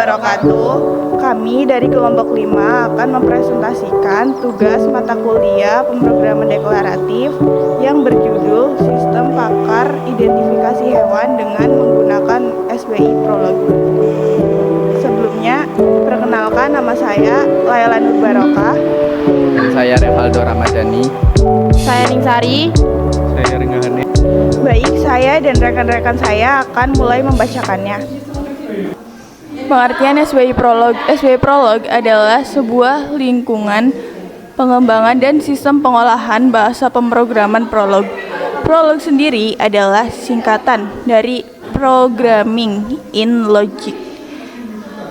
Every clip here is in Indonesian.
wabarakatuh. Kami dari kelompok 5 akan mempresentasikan tugas mata kuliah pemrograman deklaratif yang berjudul Sistem Pakar Identifikasi Hewan dengan menggunakan SBI Prolog. Sebelumnya, perkenalkan nama saya Laila Nur Barokah. Dan saya Revaldo Ramadhani. Saya Ningsari. Saya Ringgahane. Baik, saya dan rekan-rekan saya akan mulai membacakannya. Pengertian SBI Prolog. SBI Prolog adalah sebuah lingkungan pengembangan dan sistem pengolahan bahasa pemrograman Prolog. Prolog sendiri adalah singkatan dari Programming in Logic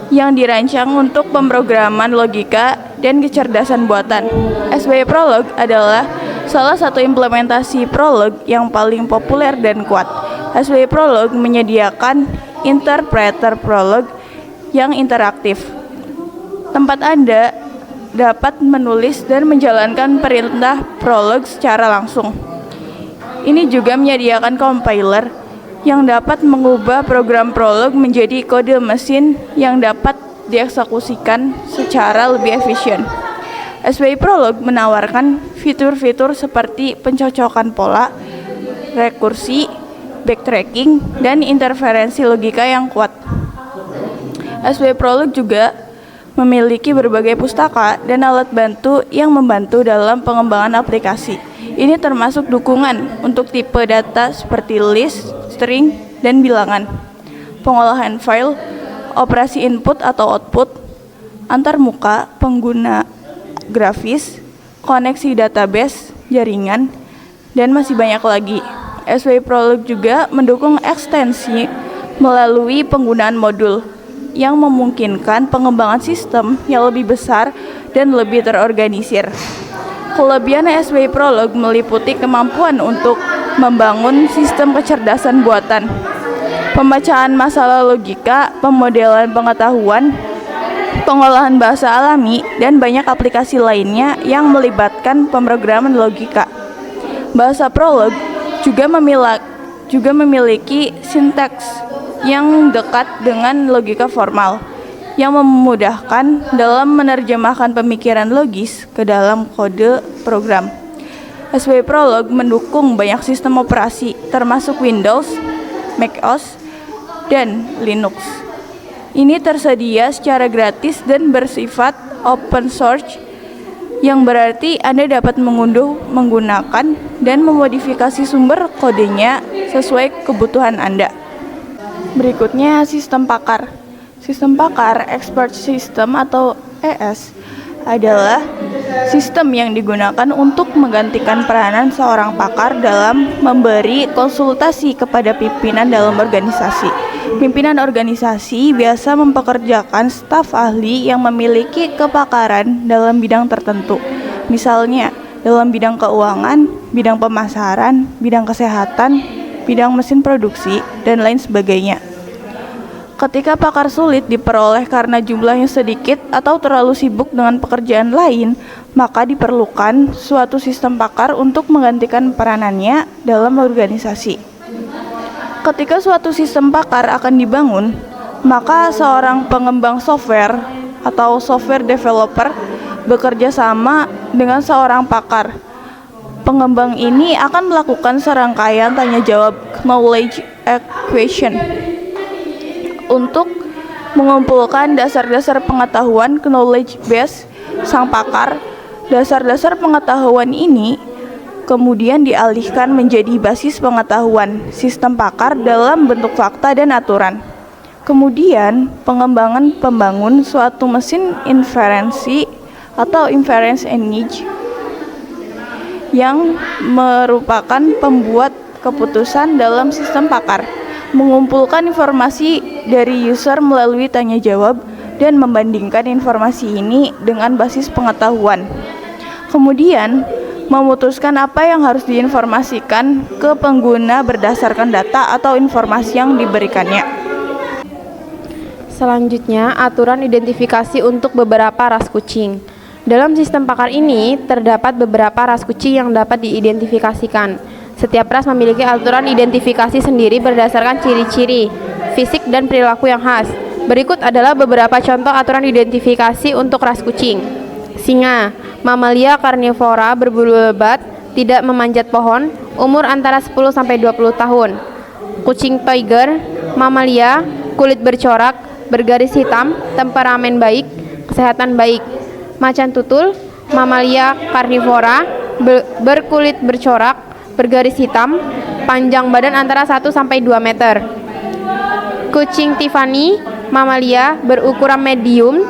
yang dirancang untuk pemrograman logika dan kecerdasan buatan. SBI Prolog adalah salah satu implementasi Prolog yang paling populer dan kuat. SBI Prolog menyediakan interpreter Prolog yang interaktif. Tempat Anda dapat menulis dan menjalankan perintah Prolog secara langsung. Ini juga menyediakan compiler yang dapat mengubah program Prolog menjadi kode mesin yang dapat dieksekusikan secara lebih efisien. SBI Prolog menawarkan fitur-fitur seperti pencocokan pola, rekursi, backtracking, dan interferensi logika yang kuat. SBI Prolog juga memiliki berbagai pustaka dan alat bantu yang membantu dalam pengembangan aplikasi. Ini termasuk dukungan untuk tipe data seperti list, string, dan bilangan, pengolahan file, operasi input atau output, antarmuka, pengguna grafis, koneksi database, jaringan, dan masih banyak lagi. SBI Prolog juga mendukung ekstensi melalui penggunaan modul yang memungkinkan pengembangan sistem yang lebih besar dan lebih terorganisir. Kelebihan SBI Prolog meliputi kemampuan untuk membangun sistem kecerdasan buatan, pembacaan masalah logika, pemodelan pengetahuan, pengolahan bahasa alami, dan banyak aplikasi lainnya yang melibatkan pemrograman logika. Bahasa Prolog juga memiliki sintaks yang dekat dengan logika formal, yang memudahkan dalam menerjemahkan pemikiran logis ke dalam kode program. SBI Prolog mendukung banyak sistem operasi, termasuk Windows, macOS, dan Linux. Ini tersedia secara gratis dan bersifat open source, yang berarti Anda dapat mengunduh, menggunakan, dan memodifikasi sumber kodenya sesuai kebutuhan Anda. Berikutnya, sistem pakar. Sistem pakar Expert System atau ES adalah sistem yang digunakan untuk menggantikan peranan seorang pakar dalam memberi konsultasi kepada pimpinan dalam organisasi. Pimpinan organisasi biasa mempekerjakan staf ahli yang memiliki kepakaran dalam bidang tertentu. Misalnya, dalam bidang keuangan, bidang pemasaran, bidang kesehatan, bidang mesin produksi, dan lain sebagainya. Ketika pakar sulit diperoleh karena jumlahnya sedikit atau terlalu sibuk dengan pekerjaan lain, maka diperlukan suatu sistem pakar untuk menggantikan peranannya dalam organisasi. Ketika suatu sistem pakar akan dibangun, maka seorang pengembang software atau software developer bekerja sama dengan seorang pakar. Pengembang ini akan melakukan serangkaian tanya jawab knowledge equation untuk mengumpulkan dasar-dasar pengetahuan knowledge base sang pakar. Dasar-dasar pengetahuan ini kemudian dialihkan menjadi basis pengetahuan sistem pakar dalam bentuk fakta dan aturan. Kemudian pengembangan pembangun suatu mesin inferensi atau inference engine yang merupakan pembuat keputusan dalam sistem pakar, mengumpulkan informasi dari user melalui tanya jawab dan membandingkan informasi ini dengan basis pengetahuan. Kemudian memutuskan apa yang harus diinformasikan ke pengguna berdasarkan data atau informasi yang diberikannya. Selanjutnya, aturan identifikasi untuk beberapa ras kucing. Dalam sistem pakar ini, terdapat beberapa ras kucing yang dapat diidentifikasikan. Setiap ras memiliki aturan identifikasi sendiri berdasarkan ciri-ciri, fisik, dan perilaku yang khas. Berikut adalah beberapa contoh aturan identifikasi untuk ras kucing. Singa, mamalia karnivora berbulu lebat, tidak memanjat pohon, umur antara 10 sampai 20 tahun. Kucing tiger, mamalia, kulit bercorak, bergaris hitam, temperamen baik, kesehatan baik. Macan tutul, mamalia karnivora, berkulit bercorak, bergaris hitam, panjang badan antara 1 sampai 2 meter. Kucing Tiffany, mamalia, berukuran medium,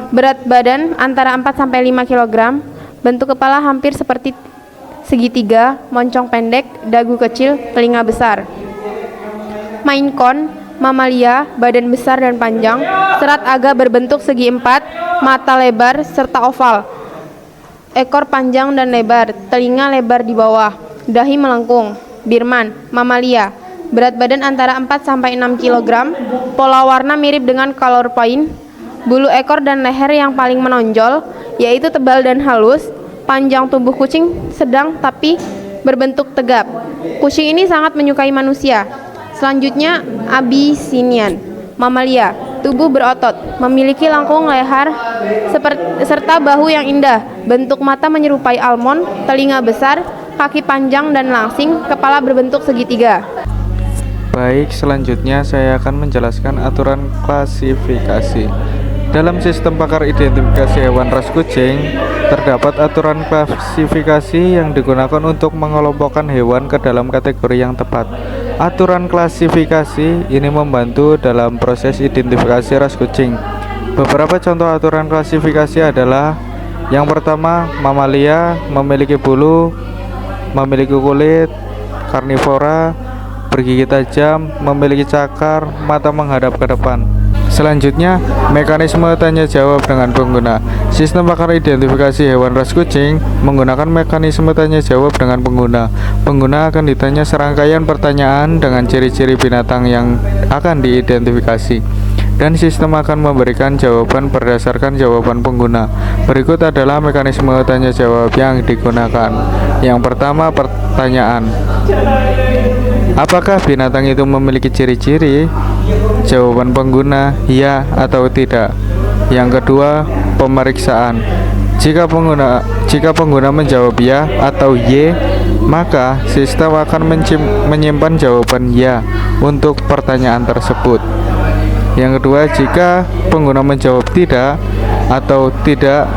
berat badan antara 4 sampai 5 kg, bentuk kepala hampir seperti segitiga, moncong pendek, dagu kecil, telinga besar. Maine Coon, mamalia, badan besar dan panjang, serat aga berbentuk segi empat, mata lebar serta oval, ekor panjang dan lebar, telinga lebar di bawah, dahi melengkung. Birman, mamalia, berat badan antara 4 sampai 6 kg, pola warna mirip dengan color point, bulu ekor dan leher yang paling menonjol, yaitu tebal dan halus, panjang tubuh kucing sedang tapi berbentuk tegap. Kucing ini sangat menyukai manusia. Selanjutnya, Abyssinian, mamalia, tubuh berotot, memiliki lengkung leher serta bahu yang indah, bentuk mata menyerupai almond, telinga besar, kaki panjang dan langsing, kepala berbentuk segitiga. Baik, selanjutnya saya akan menjelaskan aturan klasifikasi. Dalam sistem pakar identifikasi hewan ras kucing, terdapat aturan klasifikasi yang digunakan untuk mengelompokkan hewan ke dalam kategori yang tepat. Aturan klasifikasi ini membantu dalam proses identifikasi ras kucing. Beberapa contoh aturan klasifikasi adalah: yang pertama, mamalia, memiliki bulu, memiliki kulit, karnivora, bergigi tajam, memiliki cakar, mata menghadap ke depan. Selanjutnya, mekanisme tanya jawab dengan pengguna. Sistem pakar identifikasi hewan ras kucing menggunakan mekanisme tanya jawab dengan pengguna. Pengguna akan ditanya serangkaian pertanyaan dengan ciri-ciri binatang yang akan diidentifikasi, dan sistem akan memberikan jawaban berdasarkan jawaban pengguna. Berikut adalah mekanisme tanya jawab yang digunakan. Yang pertama, pertanyaan: apakah binatang itu memiliki ciri-ciri? Jawaban pengguna ya atau tidak. Yang kedua, pemeriksaan. Jika pengguna menjawab ya atau y, maka sistem akan menyimpan jawaban ya untuk pertanyaan tersebut. Yang kedua, jika pengguna menjawab tidak atau tidak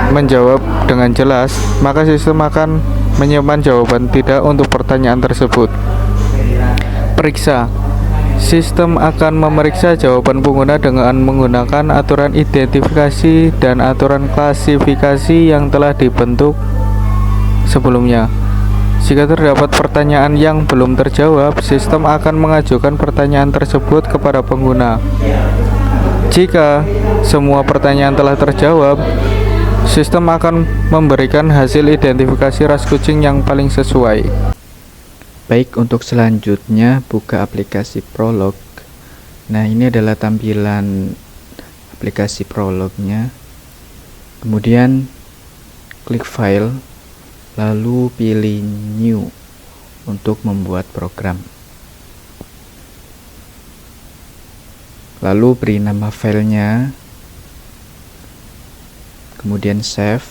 menjawab dengan jelas, maka sistem akan menyimpan jawaban tidak untuk pertanyaan tersebut. Periksa. Sistem akan memeriksa jawaban pengguna dengan menggunakan aturan identifikasi dan aturan klasifikasi yang telah dibentuk sebelumnya. Jika terdapat pertanyaan yang belum terjawab, sistem akan mengajukan pertanyaan tersebut kepada pengguna. Jika semua pertanyaan telah terjawab, sistem akan memberikan hasil identifikasi ras kucing yang paling sesuai. Baik, untuk selanjutnya buka aplikasi Prolog. Nah, ini adalah tampilan aplikasi Prolognya. Kemudian klik file, lalu pilih new untuk membuat program. Lalu beri nama filenya, kemudian save.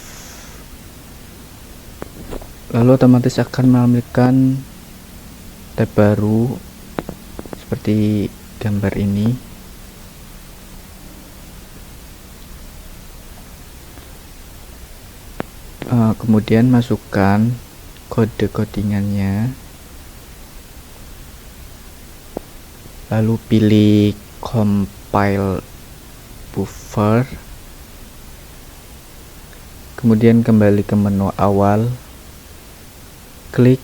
Lalu otomatis akan menampilkan tab baru seperti gambar ini. Kemudian masukkan kode codingannya, lalu pilih compile buffer, kemudian kembali ke menu awal, klik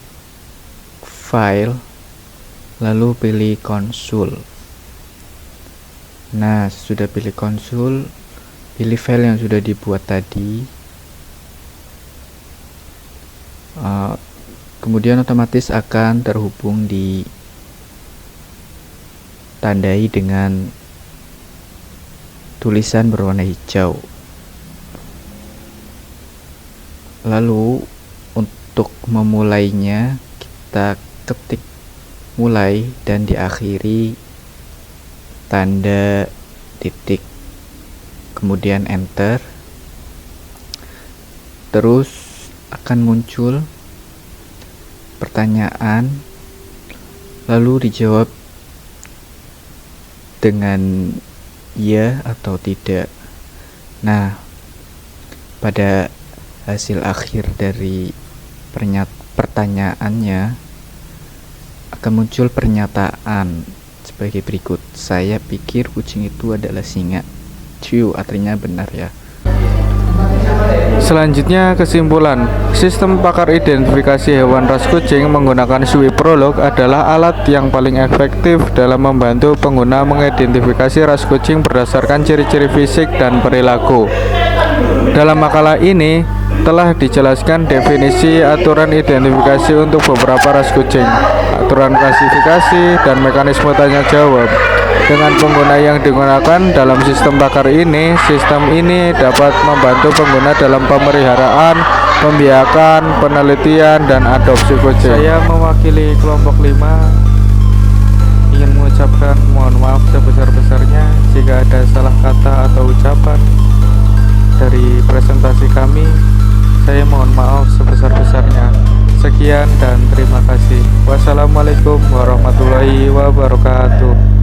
file, lalu pilih konsul. Nah, sudah pilih konsul, pilih file yang sudah dibuat tadi. Kemudian otomatis akan terhubung di tandai dengan tulisan berwarna hijau. Lalu untuk memulainya, kita ketik mulai dan diakhiri tanda titik, kemudian enter. Terus akan muncul pertanyaan, lalu dijawab dengan ya atau tidak. Nah, pada hasil akhir dari pertanyaannya akan muncul pernyataan sebagai berikut. Saya pikir kucing itu adalah singa. Artinya benar ya. Selanjutnya kesimpulan. Sistem pakar identifikasi hewan ras kucing menggunakan Swift Prolog adalah alat yang paling efektif dalam membantu pengguna mengidentifikasi ras kucing berdasarkan ciri-ciri fisik dan perilaku. Dalam makalah ini telah dijelaskan definisi aturan identifikasi untuk beberapa ras kucing, aturan klasifikasi, dan mekanisme tanya jawab. Dengan pengguna yang digunakan dalam sistem pakar ini, sistem ini dapat membantu pengguna dalam pemeliharaan, pembiakan, penelitian, dan adopsi kucing. Saya mewakili kelompok 5 ingin mengucapkan mohon maaf sebesar-besarnya jika ada salah kata atau ucapan dari presentasi kami. Saya mohon maaf sebesar-besarnya. Sekian dan terima kasih. Wassalamualaikum warahmatullahi wabarakatuh.